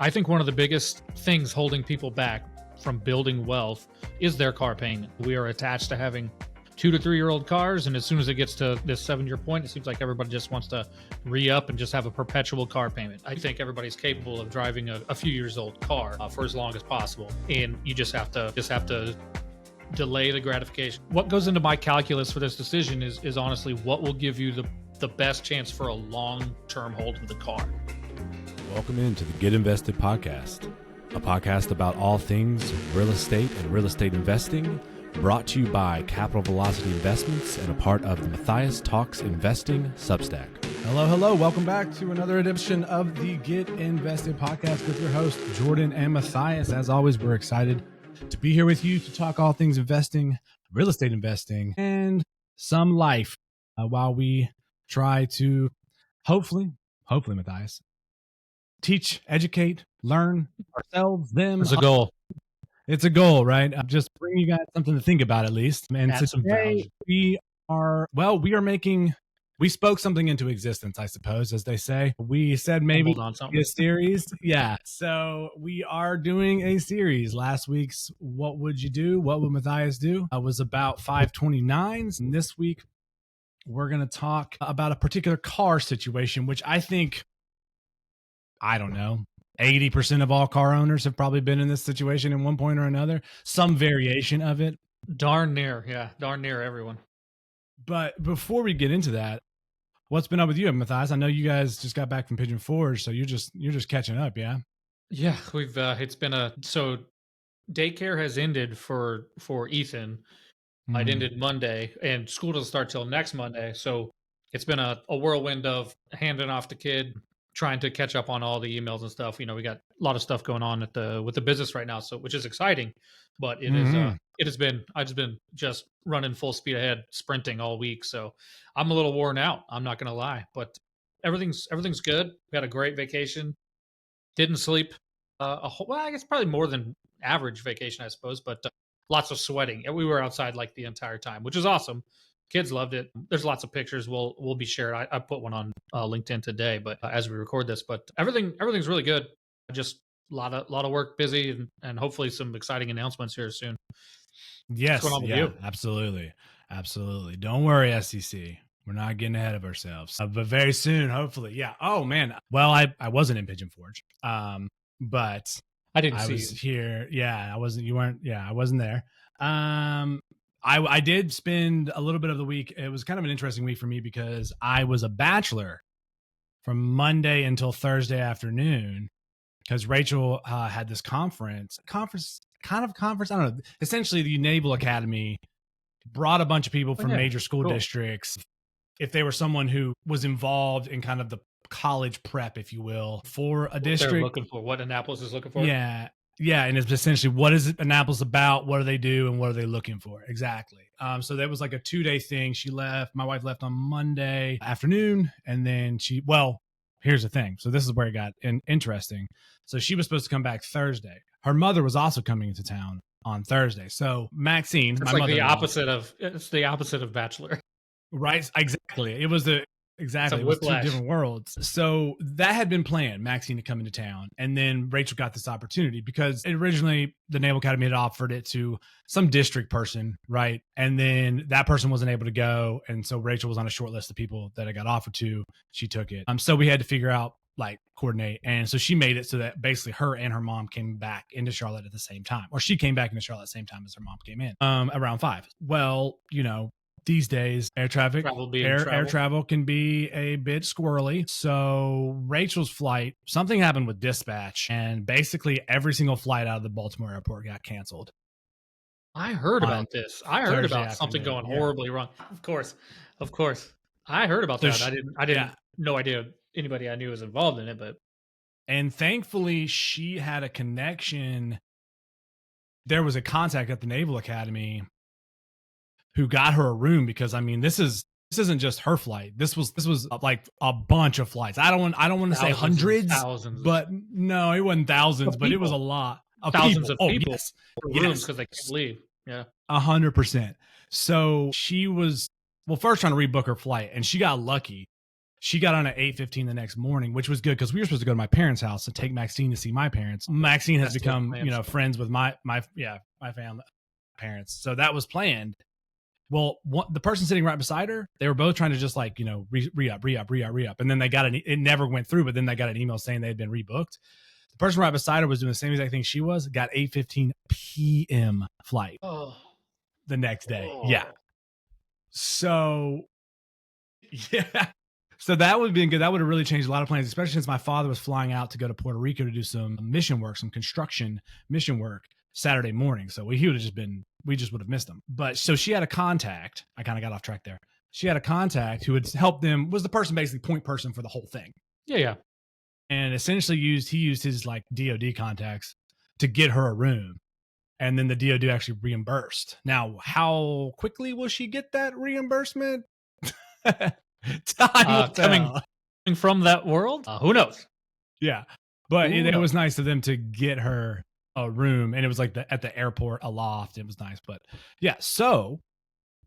I think one of the biggest things holding people back from building wealth is their car payment. We are attached to having 2 to 3 year old cars, and as soon as it gets to this 7-year point, it seems like everybody just wants to re-up and just have a perpetual car payment. I think everybody's capable of driving a few years old car for as long as possible, and you just have to delay the gratification. What goes into my calculus for this decision is honestly what will give you the best chance for a long-term hold of the car. Welcome into the Get Invested podcast, a podcast about all things real estate and real estate investing, brought to you by Capital Velocity Investments and a part of the Matthias Talks Investing Substack. Hello. Welcome back to another edition of the Get Invested podcast with your hosts, Jordan and Matthias. As always, we're excited to be here with you to talk all things investing, real estate investing, and some life while we try to hopefully, Matthias, teach, educate, learn ourselves, them. It's a goal. It's a goal, right? Just bring you guys something to think about at least. And Add some today value. we spoke something into existence, I suppose, as they say. We said maybe On something. a series. Yeah. So we are doing a series. Last week's What Would You Do? What Would Matthias Do? Was about 529s. And this week we're going to talk about a particular car situation, which I think, I don't know, 80% of all car owners have probably been in this situation at one point or another, some variation of it. Darn near everyone. But before we get into that, what's been up with you, Matthias? I know you guys just got back from Pigeon Forge, so you're just catching up, yeah? Yeah, we've it's been so daycare has ended for Ethan. It ended Monday, and school doesn't start till next Monday. So it's been a whirlwind of handing off the kid, trying to catch up on all the emails and stuff. You know, we got a lot of stuff going on with the business right now, so which is exciting. But I've just been running full speed ahead, sprinting all week. So I'm a little worn out. I'm not gonna lie, but everything's good. We had a great vacation. Didn't sleep I guess probably more than average vacation, I suppose, but lots of sweating. We were outside like the entire time, which is awesome. Kids loved it. There's lots of pictures we'll be shared. I put one on LinkedIn today, but as we record this, but everything's really good. Just a lot of work, busy, and hopefully some exciting announcements here soon. Yes, What's going on with you? Absolutely. Don't worry, SEC. We're not getting ahead of ourselves, but very soon, hopefully. Yeah. Oh man. Well, I wasn't in Pigeon Forge, but I was here. Yeah, I wasn't. You weren't. Yeah, I wasn't there. I did spend a little bit of the week. It was kind of an interesting week for me because I was a bachelor from Monday until Thursday afternoon because Rachel had this conference. I don't know. Essentially, the Naval Academy brought a bunch of people from major school districts. If they were someone who was involved in kind of the college prep, if you will, for a district. They're looking for what Annapolis is looking for. Yeah. And it's essentially, what is Annapolis about? What do they do? And what are they looking for? Exactly. So that was like a 2-day thing. My wife left on Monday afternoon. And then here's the thing. So this is where it got interesting. So she was supposed to come back Thursday. Her mother was also coming into town on Thursday. So Maxine, it's like the opposite of Bachelor. Right. Exactly. It was two different worlds. So that had been planned, Maxine to come into town. And then Rachel got this opportunity because originally the Naval Academy had offered it to some district person. Right. And then that person wasn't able to go. And so Rachel was on a short list of people that I got offered to. She took it. So we had to figure out, coordinate. And so she made it so that basically her and her mom came back into Charlotte at the same time, or she came back into Charlotte at the same time as her mom came in, around 5. Well, these days, air travel can be a bit squirrely. So Rachel's flight, something happened with dispatch, and basically every single flight out of the Baltimore airport got canceled. I heard about this. I heard about something going horribly wrong. Of course. I heard about that. I didn't. No idea anybody I knew was involved in it, but. And thankfully, she had a connection. There was a contact at the Naval Academy who got her a room because this isn't just her flight. This was like a bunch of flights. I don't want to say hundreds, thousands, but no, it wasn't thousands, but it was a lot of thousands people. Of people for rooms because they can't leave. Yeah, 100%. So she was first trying to rebook her flight, and she got lucky. She got on at 8:15 the next morning, which was good because we were supposed to go to my parents' house and take Maxine to see my parents. Maxine has become, friends with my family parents. So that was planned. Well, the person sitting right beside her, they were both trying to just like, re-up. And then they got it never went through, but then they got an email saying they had been rebooked. The person right beside her was doing the same exact thing she was, got 8:15 p.m. flight the next day. Oh. Yeah. So, yeah. So that would have been good. That would have really changed a lot of plans, especially since my father was flying out to go to Puerto Rico to do some mission work, some construction mission work Saturday morning. So we would have missed him. But so she had a contact. I kind of got off track there. She had a contact who would help them, was the person basically point person for the whole thing. Yeah. And essentially he used his like DOD contacts to get her a room. And then the DOD actually reimbursed. Now, how quickly will she get that reimbursement? Coming from that world, who knows? Yeah, but it was nice of them to get her a room, and it was like at the airport, a loft. It was nice, but yeah. So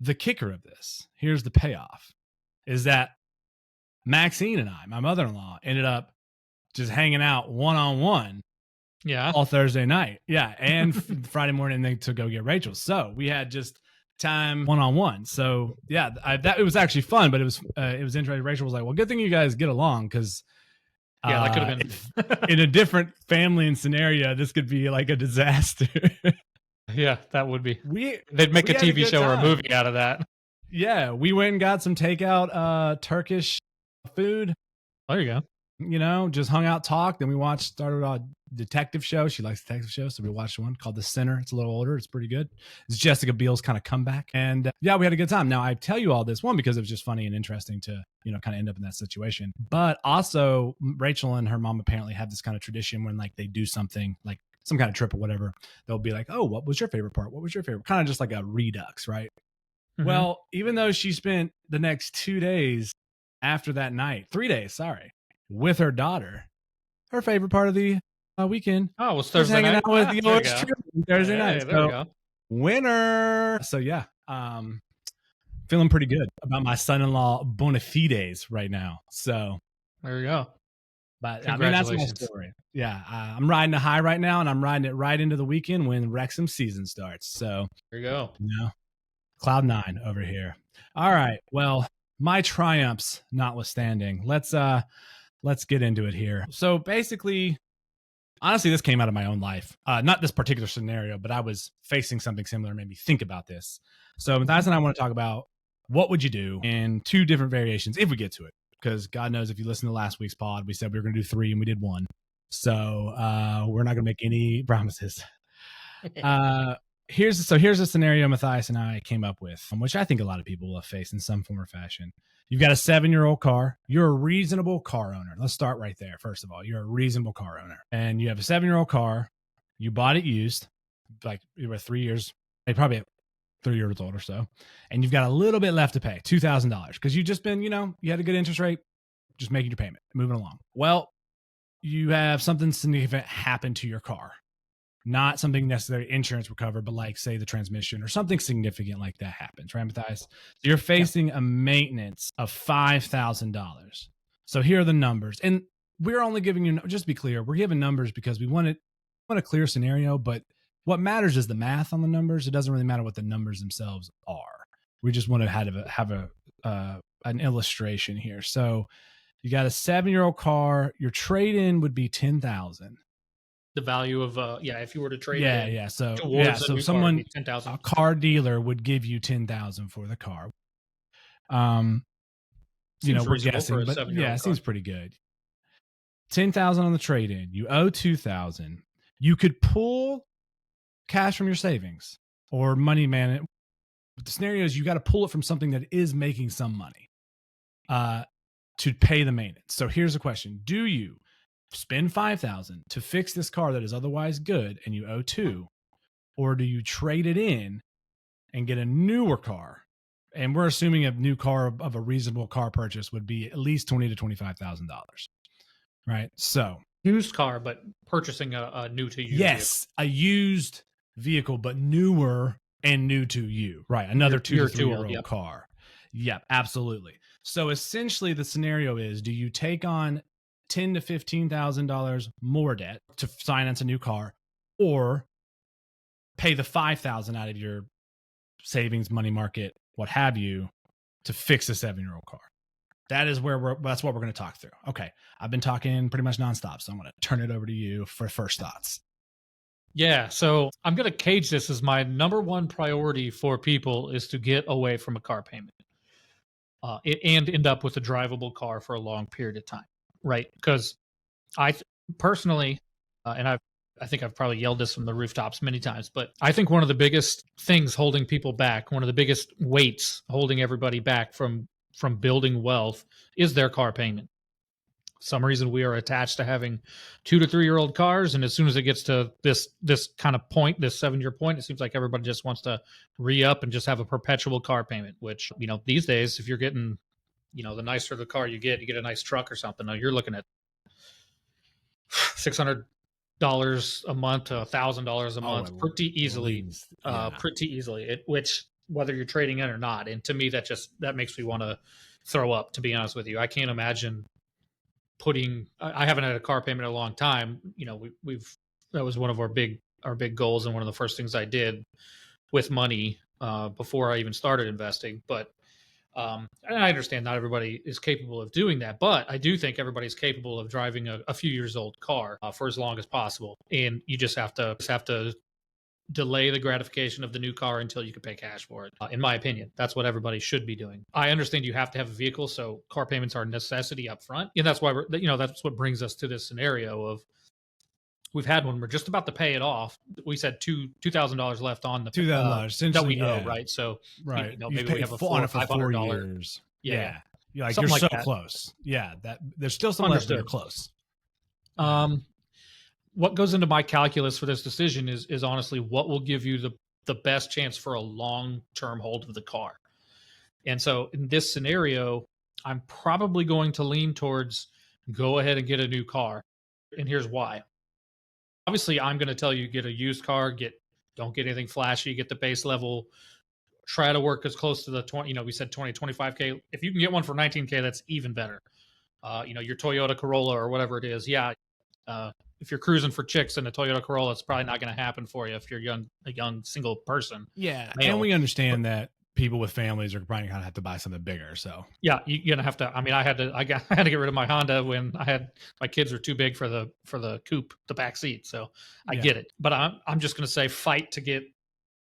the kicker of this, here's the payoff, is that Maxine and I, my mother-in-law, ended up just hanging out one-on-one. Yeah, all Thursday night. Yeah, and Friday morning they to go get Rachel. So we had just time one-on-one. So yeah, it was actually fun, but it was interesting. Rachel was like, well, good thing you guys get along, because that could have been in a different family and scenario, this could be like a disaster. Yeah, that would be. They'd make a TV show or a movie out of that. Yeah, we went and got some takeout Turkish food. There you go. Just hung out, talked. Then we started a detective show. She likes detective shows, so we watched one called The Sinner. It's a little older. It's pretty good. It's Jessica Biel's kind of comeback. And we had a good time. Now, I tell you all this, one, because it was just funny and interesting to, kind of end up in that situation. But also, Rachel and her mom apparently have this kind of tradition when like they do something, like some kind of trip or whatever, they'll be like, oh, what was your favorite part? What was your favorite? Kind of just like a redux, right? Mm-hmm. Well, even though she spent the next 2 days after that night, 3 days, sorry, with her daughter, her favorite part of the weekend. Oh, it was Thursday night. Out with Thursday night. There we go. Winner. So yeah, feeling pretty good about my son-in-law bona fides right now. So there we go. But I mean, that's my story. Yeah, I'm riding a high right now, and I'm riding it right into the weekend when Wrexham season starts. So there you go. Cloud 9 over here. All right. Well, my triumphs notwithstanding, let's get into it here. So basically, honestly, this came out of my own life. Not this particular scenario, but I was facing something similar and made me think about this. So Matthias and I want to talk about what would you do in 2 different variations if we get to it. Because God knows if you listen to last week's pod, we said we were going to do 3 and we did 1. So we're not going to make any promises. Here's a scenario Matthias and I came up with, which I think a lot of people will have faced in some form or fashion. You've got a 7-year-old car. You're a reasonable car owner. Let's start right there. First of all, you're a reasonable car owner, and you have a 7-year-old car. You bought it used, like you were 3 years, probably 3 years old or so, and you've got a little bit left to pay, $2,000, because you've just been, you had a good interest rate, just making your payment, moving along. Well, you have something significant happen to your car. Not something necessarily insurance will cover, but like say the transmission or something significant like that happens, right, Matthias? So you're facing a maintenance of $5,000. So here are the numbers. And we're only giving you, just to be clear, we're giving numbers because we want a clear scenario, but what matters is the math on the numbers. It doesn't really matter what the numbers themselves are. We just want to have an illustration here. So you got a 7-year-old car, your trade-in would be $10,000. The value of if you were to trade so someone $10,000. A car dealer would give you $10,000 for the car. We're guessing, but it seems pretty good. $10,000 on the trade-in. You owe $2,000. You could pull cash from your savings or money man. But the scenario is you got to pull it from something that is making some money to pay the maintenance. So here's the question: do you spend $5,000 to fix this car that is otherwise good and you owe $2,000, or do you trade it in and get a newer car? And we're assuming a new car of a reasonable car purchase would be at least $20,000 to $25,000, right? So used car, but purchasing a new to you. Yes, vehicle. A used vehicle, but newer and new to you, right? Another 2 to 3 year old car. Yep, absolutely. So essentially the scenario is, do you take on $10,000 to $15,000 more debt to finance a new car, or pay the $5,000 out of your savings, money market, what have you, to fix a 7-year-old car? That's what we're going to talk through. Okay. I've been talking pretty much nonstop, so I'm going to turn it over to you for first thoughts. Yeah. So I'm going to cage this as my number one priority for people is to get away from a car payment and end up with a drivable car for a long period of time. Right. Because personally, and I think I've probably yelled this from the rooftops many times, but I think one of the biggest things holding people back, one of the biggest weights holding everybody back from building wealth is their car payment. Some reason we are attached to having 2 to 3 year old cars, and as soon as it gets to this kind of point, this 7-year point, it seems like everybody just wants to re-up and just have a perpetual car payment. Which, these days, if you're getting, the nicer the car you get a nice truck or something. Now you're looking at $600 a month to $1,000 a month pretty easily. Pretty easily. Which, whether you're trading in or not, and to me that makes me want to throw up. To be honest with you, I can't imagine I haven't had a car payment in a long time. That was one of our big goals, and one of the first things I did with money before I even started investing. But and I understand not everybody is capable of doing that, but I do think everybody's capable of driving a few years old car for as long as possible. And you just have to delay the gratification of the new car until you can pay cash for it. In my opinion, that's what everybody should be doing. I understand you have to have a vehicle, so car payments are a necessity up front. And that's why that's what brings us to this scenario of we've had one, we're just about to pay it off. We said $2,000 left on the $2,000 that we owe, right? So maybe we have a $400 or $500. Years. Yeah. You're so close. Yeah, that there's still some left that are close. What goes into my calculus for this decision is honestly what will give you the best chance for a long-term hold of the car. And so in this scenario, I'm probably going to lean towards go ahead and get a new car. And here's why. Obviously, I'm going to tell you get a used car, don't get anything flashy, get the base level, try to work as close to the 20, we said 20, 25K. If you can get one for 19K, that's even better. Your Toyota Corolla or whatever it is. Yeah. If you're cruising for chicks in a Toyota Corolla, it's probably not going to happen for you if you're a young single person. Yeah, and we understand that people with families are probably going to have to buy something bigger. So yeah, you're going to have to. I mean, I had to get rid of my Honda when my kids were too big for the coupe, the back seat. So I get it, but I'm just going to say fight to get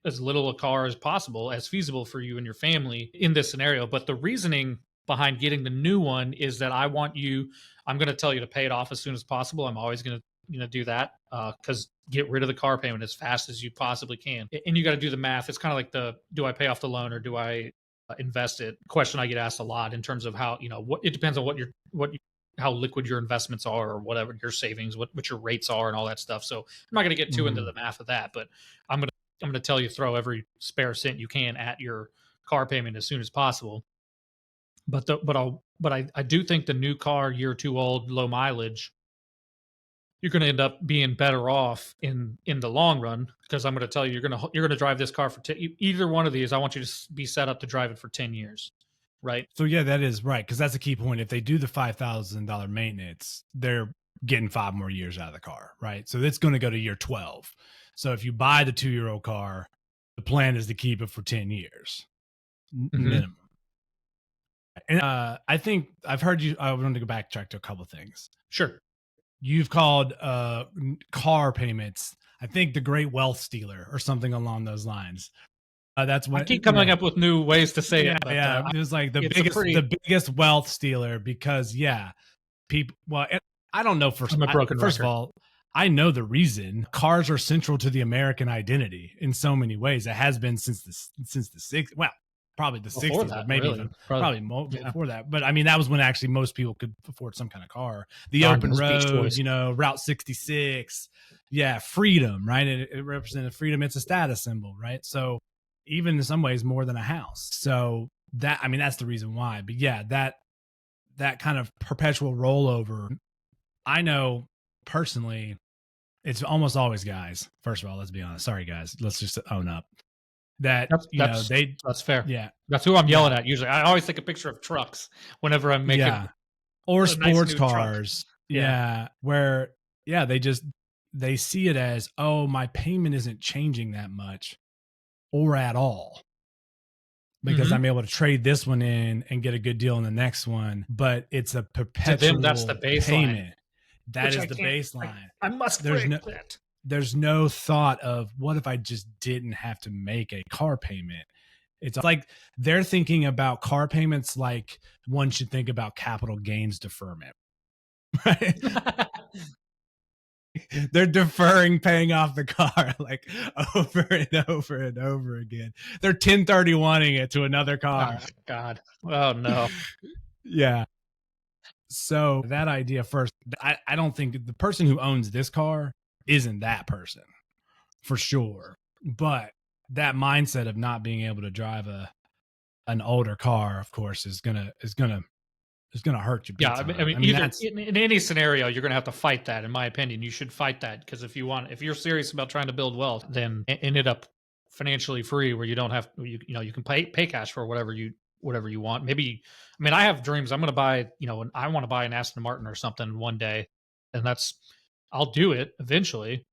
as little a car as possible, as feasible for you and your family in this scenario. But the reasoning behind getting the new one is that I'm going to tell you to pay it off as soon as possible. I'm always going to do that because get rid of the car payment as fast as you possibly can. And you got to do the math. It's kind of like do I pay off the loan or do I invest it? Question I get asked a lot in terms of how, it depends on how liquid your investments are or whatever your savings, what your rates are and all that stuff. So I'm not going to get too into the math of that, but I'm going to tell you throw every spare cent you can at your car payment as soon as possible. But I do think the new car, year or two old, low mileage, you're going to end up being better off in the long run, because I'm going to tell you, you're going to drive this car for either one of these. I want you to be set up to drive it for 10 years. Right. So yeah, that is right. Cause that's a key point. If they do the $5,000 maintenance, they're getting 5 more years out of the car. Right. So it's going to go to year 12. So if you buy the 2-year-old car, the plan is to keep it for 10 years minimum. And I think I've heard you, I wanted to go backtrack to a couple of things. Sure. You've called car payments, I think, the great wealth stealer or something along those lines. That's what I keep coming up with new ways to say it. But, it was like the biggest wealth stealer because people. Well, I don't know. First of all, I know the reason. Cars are central to the American identity in so many ways. It has been since the 60s. Well, probably the 60s, but maybe even probably more before that. But I mean, that was when actually most people could afford some kind of car. The open road, Route 66. Yeah, freedom, right? It represented freedom. It's a status symbol, right? So even in some ways more than a house. So that's the reason why. But yeah, that kind of perpetual rollover. I know personally, it's almost always guys. First of all, let's be honest. Sorry, guys. Let's just own up. that, that's fair. yeah, That's who I'm yelling at usually. I always take a picture of trucks whenever I'm making or a sports nice cars. Where they see it as, oh, my payment isn't changing that much or at all, because I'm able to trade this one in and get a good deal on the next one. But it's a perpetual to them, that's the baseline. payment. That is the baseline. I must break that. There's no thought of, what if I just didn't have to make a car payment? It's like they're thinking about car payments like one should think about capital gains deferment. Right? They're deferring paying off the car like over and over and over again. They're 1031ing it to another car. Oh, God. Oh, no. Yeah. So that idea first, I don't think the person who owns this car isn't that person for sure. But that mindset of not being able to drive an older car, of course, is gonna hurt you. Yeah, I mean either in any scenario, you're gonna have to fight that. In my opinion, you should fight that, because if you're serious about trying to build wealth, then ended up financially free, where you don't have you can pay cash for whatever you want. Maybe, I mean, I have dreams. I'm gonna buy I want to buy an Aston Martin or something one day, and I'll do it eventually.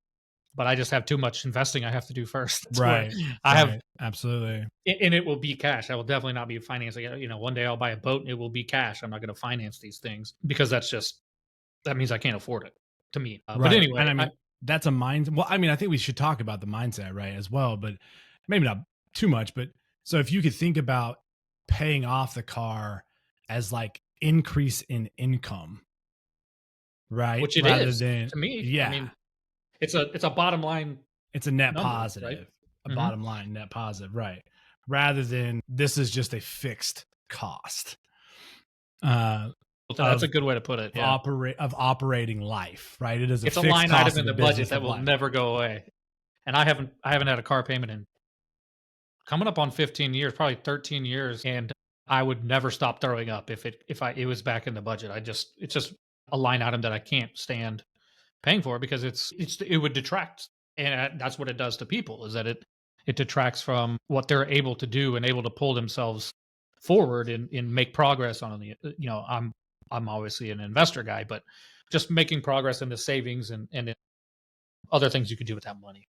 But I just have too much investing I have to do first. Right. Have absolutely. And it will be cash. I will definitely not be financing. One day I'll buy a boat and it will be cash. I'm not going to finance these things, because that means I can't afford it, to me. Right. But anyway, and I mean, that's a mind. Well, I mean, I think we should talk about the mindset, right, as well, but maybe not too much. But so if you could think about paying off the car as like increase in income, right? Which it is to me. Yeah. I mean, it's a bottom line. It's a net number, positive, right? A bottom line net positive, right? Rather than this is just a fixed cost. That's a good way to put it. Yeah. Of operating life, right? It is it's a line item in the budget that will never go away. And I haven't had a car payment in coming up on 15 years, probably 13 years, and I would never stop throwing up if it was back in the budget. It's just a line item that I can't stand paying for, because it would detract, and that's what it does to people, is that it detracts from what they're able to do and able to pull themselves forward and make progress on the I'm obviously an investor guy, but just making progress in the savings and other things you could do with that money.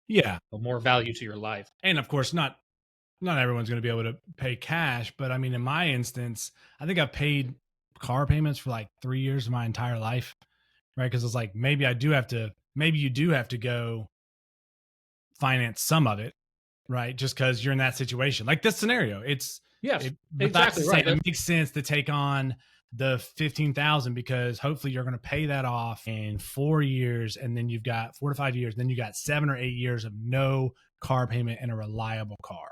Yeah, more value to your life. And of course, not everyone's going to be able to pay cash, but I mean, in my instance, I think I've paid car payments for like 3 years of my entire life. Right. Because it's like, maybe you do have to go finance some of it. Right. Just because you're in that situation, like this scenario, exactly right. It makes sense to take on the 15,000, because hopefully you're going to pay that off in 4 years. And then you've got 4 to 5 years. Then you got 7 or 8 years of no car payment and a reliable car.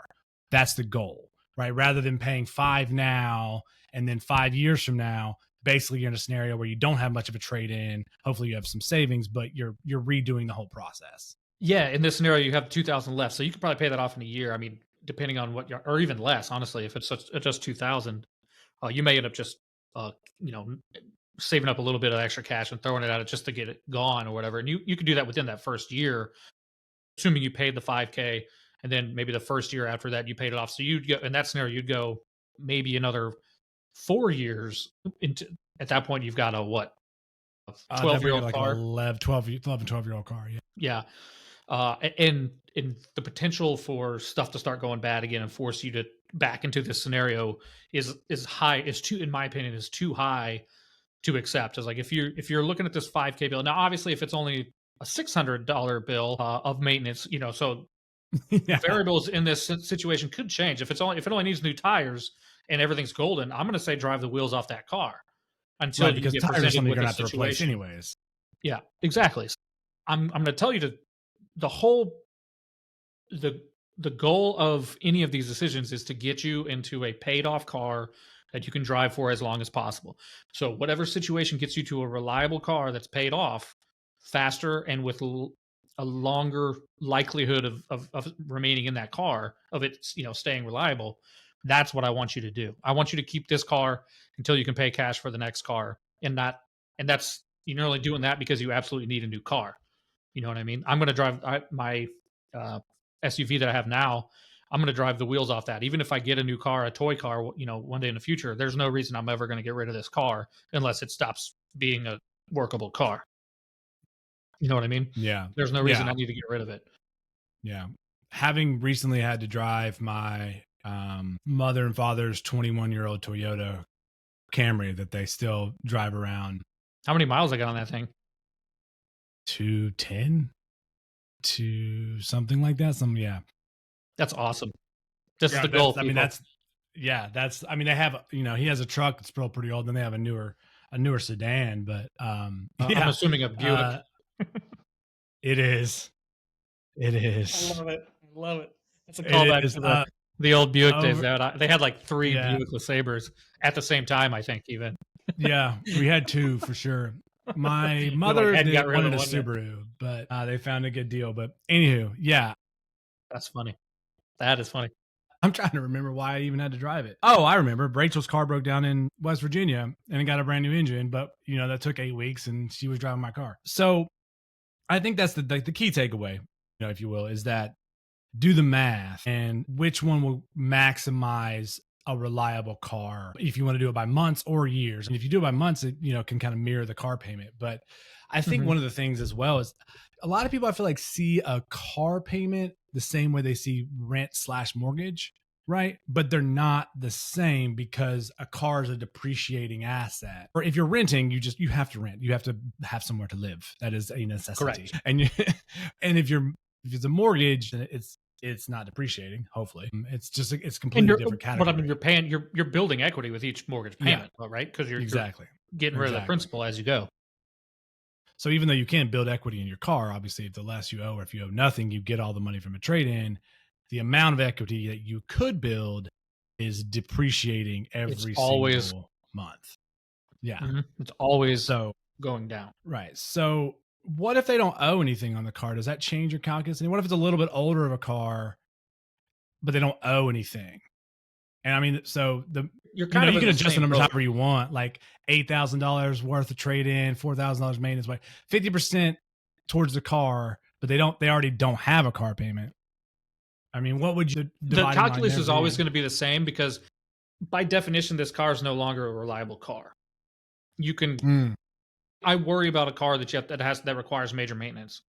That's the goal, right? Rather than paying 5 now and then 5 years from now, basically you're in a scenario where you don't have much of a trade in. Hopefully you have some savings, but you're redoing the whole process. Yeah. In this scenario, you have 2,000 left. So you could probably pay that off in a year. I mean, depending on or even less, honestly, if it's just 2,000, you may end up just, saving up a little bit of extra cash and throwing it at it just to get it gone or whatever. And you could do that within that first year, assuming you paid the 5K, and then maybe the first year after that, you paid it off. So you'd go in that scenario, you'd go maybe another 4 years into. At that point, you've got a 12-year-old like car, 11 and 12-year-old car. Yeah. And the potential for stuff to start going bad again and force you to back into this scenario is too, in my opinion, is too high to accept. It's like if you're looking at this 5K bill now, obviously if it's only a $600 bill of maintenance, so variables in this situation could change. If it only needs new tires and everything's golden, I'm going to say drive the wheels off that car until because you get tires are something you're going to have to replace anyways. Yeah, exactly. I'm going to tell you the goal of any of these decisions is to get you into a paid off car that you can drive for as long as possible. So whatever situation gets you to a reliable car that's paid off faster and with a longer likelihood of remaining in that car, of it, staying reliable, that's what I want you to do. I want you to keep this car until you can pay cash for the next car. And that's, you're only doing that because you absolutely need a new car. You know what I mean? I'm going to drive my SUV that I have now, I'm going to drive the wheels off that. Even if I get a new car, a toy car, one day in the future, there's no reason I'm ever going to get rid of this car unless it stops being a workable car. You know what I mean? Yeah. There's no reason I need to get rid of it. Yeah. Having recently had to drive my mother and father's 21-year-old Toyota Camry that they still drive around. How many miles I got on that thing? 210 to something like that. Yeah. That's awesome. This is the goal. I mean, they have, he has a truck that's still pretty old. Then they have a newer sedan, but I'm assuming a Buick. It is. I love it. It's a callback to the old Buick days. They had like 3 Buick LeSabres at the same time, I think, even. Yeah, we had 2 for sure. My mother wanted a Subaru, but they found a good deal. But anywho, yeah. That's funny. That is funny. I'm trying to remember why I even had to drive it. Oh, I remember. Rachel's car broke down in West Virginia and it got a brand new engine, but that took 8 weeks and she was driving my car. So I think that's the key takeaway, if you will, is that do the math and which one will maximize a reliable car if you want to do it by months or years. And if you do it by months, it can kind of mirror the car payment. But I think one of the things as well is a lot of people, I feel like, see a car payment the same way they see rent/mortgage, right? But they're not the same because a car is a depreciating asset. Or if you're renting, you have to rent. You have to have somewhere to live. That is a necessity. Correct. And if it's a mortgage, then it's not depreciating. Hopefully, it's completely different category. But I mean, you're building equity with each mortgage payment, right? Because you're getting rid of the principal as you go. So even though you can't build equity in your car, obviously, if the less you owe, or if you owe nothing, you get all the money from a trade-in. The amount of equity that you could build is depreciating every single month. Yeah, it's always going down. Right. So what if they don't owe anything on the car? Does that change your calculus? And what if it's a little bit older of a car, but they don't owe anything? And I mean, so you can adjust the numbers however you want, like $8,000 worth of trade-in, $4,000 maintenance, but 50% towards the car, but they already don't have a car payment. I mean, what would you? The calculus is always going to be the same because, by definition, this car is no longer a reliable car. You can. I worry about a car that requires major maintenance.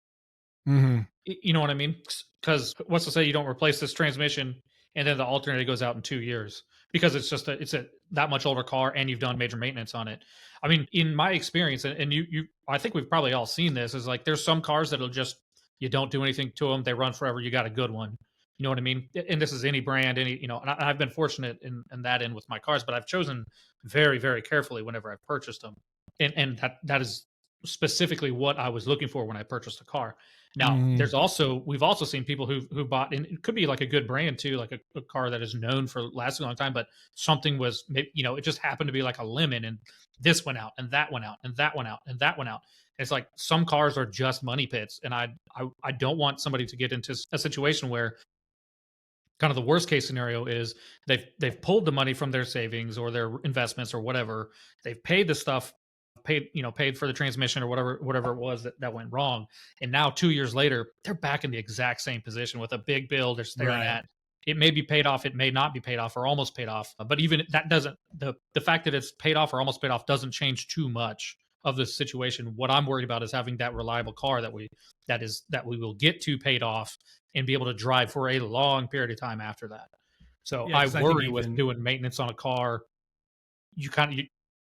Mm-hmm. You know what I mean? Because what's to say you don't replace this transmission and then the alternator goes out in 2 years because it's a that much older car and you've done major maintenance on it. I mean, in my experience, and I think we've probably all seen this, is like there's some cars that'll just, you don't do anything to them, they run forever, you got a good one. You know what I mean? And this is any brand, and I've been fortunate in that end with my cars, but I've chosen very, very carefully whenever I've purchased them. And that is specifically what I was looking for when I purchased a car. Now, we've also seen people who bought, and it could be like a good brand too, like a car that is known for lasting a long time, but something was, it just happened to be like a lemon, and this went out, and that went out, and that went out, and that went out. It's like some cars are just money pits, and I don't want somebody to get into a situation where kind of the worst case scenario is they've pulled the money from their savings or their investments or whatever. They've paid the stuff, paid for the transmission or whatever it was that went wrong. And now 2 years later, they're back in the exact same position with a big bill they're staring at. It may be paid off, it may not be paid off, or almost paid off. But even that doesn't, the fact that it's paid off or almost paid off doesn't change too much of the situation. What I'm worried about is having that reliable car that we will get to paid off and be able to drive for a long period of time after that. So I worry with doing maintenance on a car, you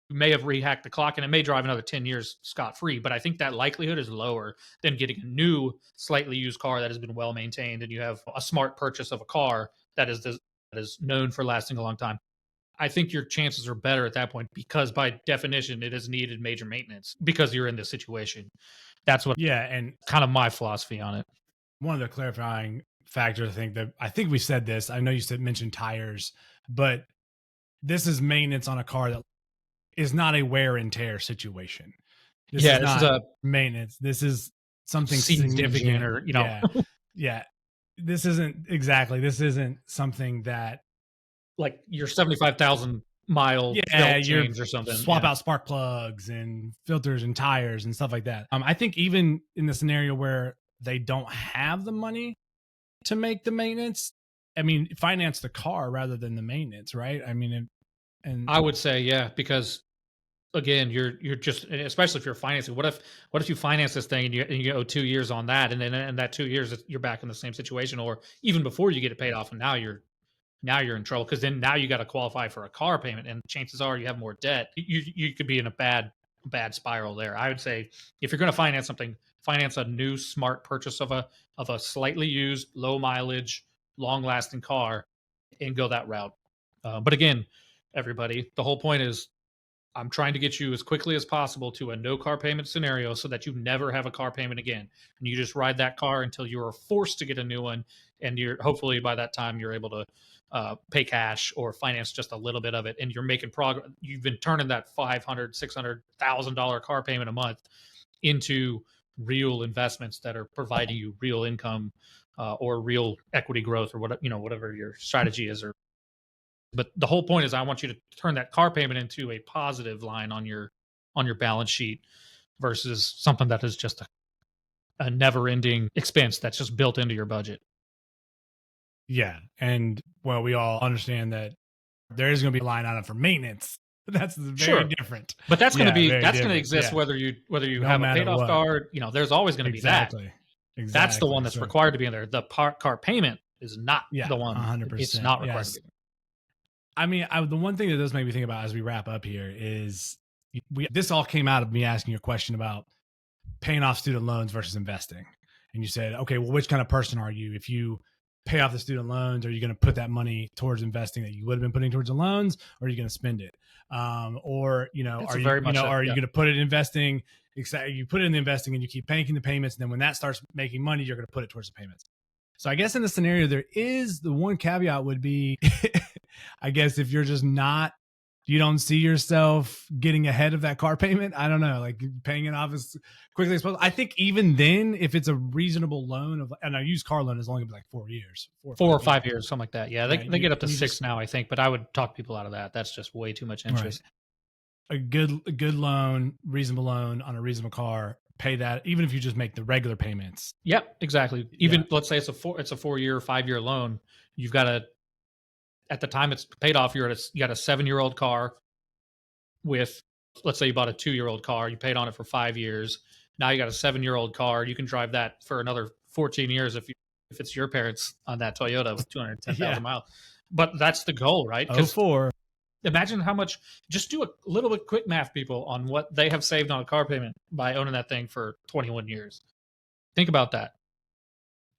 may have rehacked the clock and it may drive another 10 years scot-free, but I think that likelihood is lower than getting a new, slightly used car that has been well maintained and you have a smart purchase of a car that is known for lasting a long time. I think your chances are better at that point because by definition, it has needed major maintenance because you're in this situation. That's what, and kind of my philosophy on it. One of the clarifying factors, I think we said this, I know you mentioned tires, but this is maintenance on a car that is not a wear and tear situation. This is not maintenance. This is something significant or, This isn't something that like your 75,000 mile belt change or something. Swap out spark plugs and filters and tires and stuff like that. I think even in the scenario where they don't have the money, to make the maintenance? I mean, finance the car rather than the maintenance, right? I mean, and I would say, yeah, because again, you're just, especially if you're financing. What if you finance this thing and you owe 2 years on that, and then in that 2 years you're back in the same situation, or even before you get it paid off, and now you're in trouble because then now you got to qualify for a car payment, and chances are you have more debt. You could be in a bad spiral there. I would say if you're going to finance something, finance a new smart purchase of a slightly used, low mileage, long lasting car, and go that route. But again, everybody, the whole point is I'm trying to get you as quickly as possible to a no car payment scenario so that you never have a car payment again. And you just ride that car until you are forced to get a new one. And you're hopefully by that time you're able to pay cash or finance just a little bit of it. And you're making progress. You've been turning that $500,000, $600,000 car payment a month into real investments that are providing you real income or real equity growth or whatever your strategy is. But the whole point is I want you to turn that car payment into a positive line on your balance sheet versus something that is just a never-ending expense that's just built into your budget. Yeah. And well, we all understand that there is going to be a line item for maintenance. That's very different. But that's going to exist whether you have a paid off car, there's always going to be that. Exactly. That's the one that's required to be in there. The car payment is not the one. 100%. It's not required to be. I mean, the one thing that does make me think about as we wrap up here is this all came out of me asking you a question about paying off student loans versus investing. And you said, okay, well, which kind of person are you? If you pay off the student loans, are you going to put that money towards investing that you would have been putting towards the loans, or are you going to spend it? Are you going to put it in investing? You put it in the investing and you keep making the payments. And then when that starts making money, you're going to put it towards the payments. So I guess in the scenario, there is the one caveat would be, I guess if you're just you don't see yourself getting ahead of that car payment. I don't know, like paying it off as quickly as possible. I think even then, if it's a reasonable loan and a used car loan is only going to be like 4 years, 4 or 5 years, something like that. Yeah. They get up to 6 now, I think, but I would talk people out of that. That's just way too much interest. Right. A good loan, reasonable loan on a reasonable car, pay that, even if you just make the regular payments. Yep, exactly. Even let's say it's a 4-year, 5-year loan. You've got at the time it's paid off, you got a 7-year-old car with, let's say you bought a 2-year-old car, you paid on it for 5 years. Now you got a 7-year-old car. You can drive that for another 14 years if it's your parents on that Toyota with 210,000 miles. But that's the goal, right? 04. Imagine how much, just do a little bit quick math, people, on what they have saved on a car payment by owning that thing for 21 years. Think about that.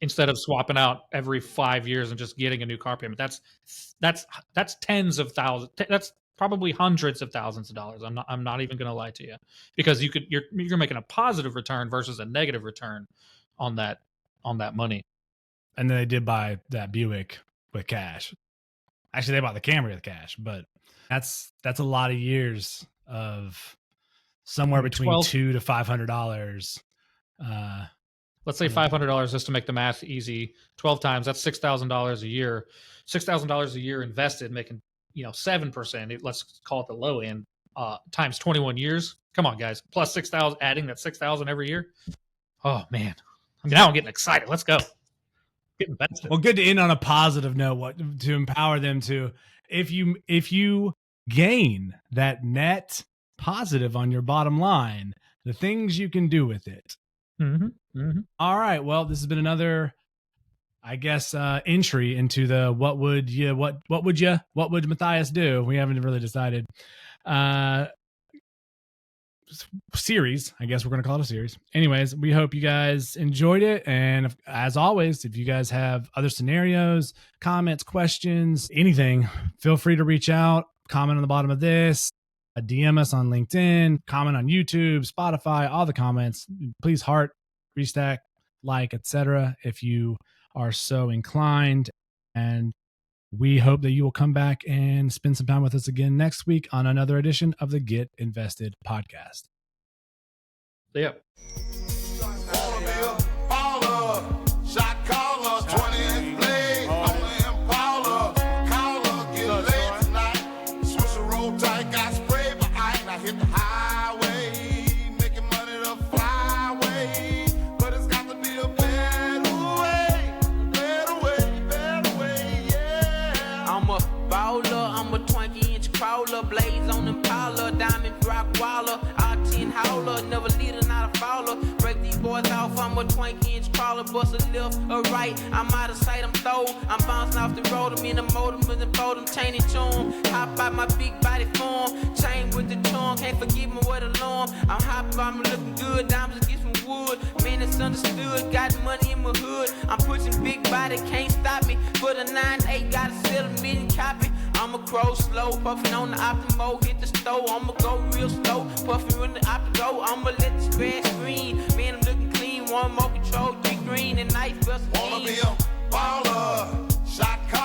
Instead of swapping out every 5 years and just getting a new car payment, that's tens of thousands. That's probably hundreds of thousands of dollars. I'm not even going to lie to you, because you're making a positive return versus a negative return on that money. And then they did buy that Buick with cash. Actually, they bought the Camry with cash, but that's a lot of years of somewhere between $200 to $500. Let's say $500 just to make the math easy. 12 times, that's $6,000 a year. $6,000 a year invested, making 7%. Let's call it the low end. Times 21 years. Come on, guys. Plus 6,000, adding that 6,000 every year. Oh man, now I'm getting excited. Let's go. Get invested. Well, good to end on a positive note. To empower them to, if you gain that net positive on your bottom line, the things you can do with it. Mm-hmm. Mm-hmm. All right. Well, this has been another, I guess, entry into the what would Matthias do? We haven't really decided. Series, I guess we're going to call it a series. Anyways, we hope you guys enjoyed it. And as always, if you guys have other scenarios, comments, questions, anything, feel free to reach out, comment on the bottom of this, DM us on LinkedIn, comment on YouTube, Spotify, all the comments. Please heart, restack, like, etc. if you are so inclined. And we hope that you will come back and spend some time with us again next week on another edition of the Get Invested podcast. Yeah. I'm a twank inch crawler, bust a left or right. I'm out of sight, I'm throw. I'm bouncing off the road, I'm in the motor, and fold them, chain and charm. Hop out my big body form, chain with the charm, can't forget me with alarm. I'm hot, I'm looking good, diamonds get some wood. Man, it's understood, got money in my hood. I'm pushing big body, can't stop me. For the 9-8, gotta sell a million copy. I'ma crow slow, puffin' on the Optimo, hit the stove. I'ma go real slow, puffin' when the Optimo. I'ma let the grass green. Man, I'm looking clean, one more control, 3 green and nice bust. Wanna be a baller, shot caller.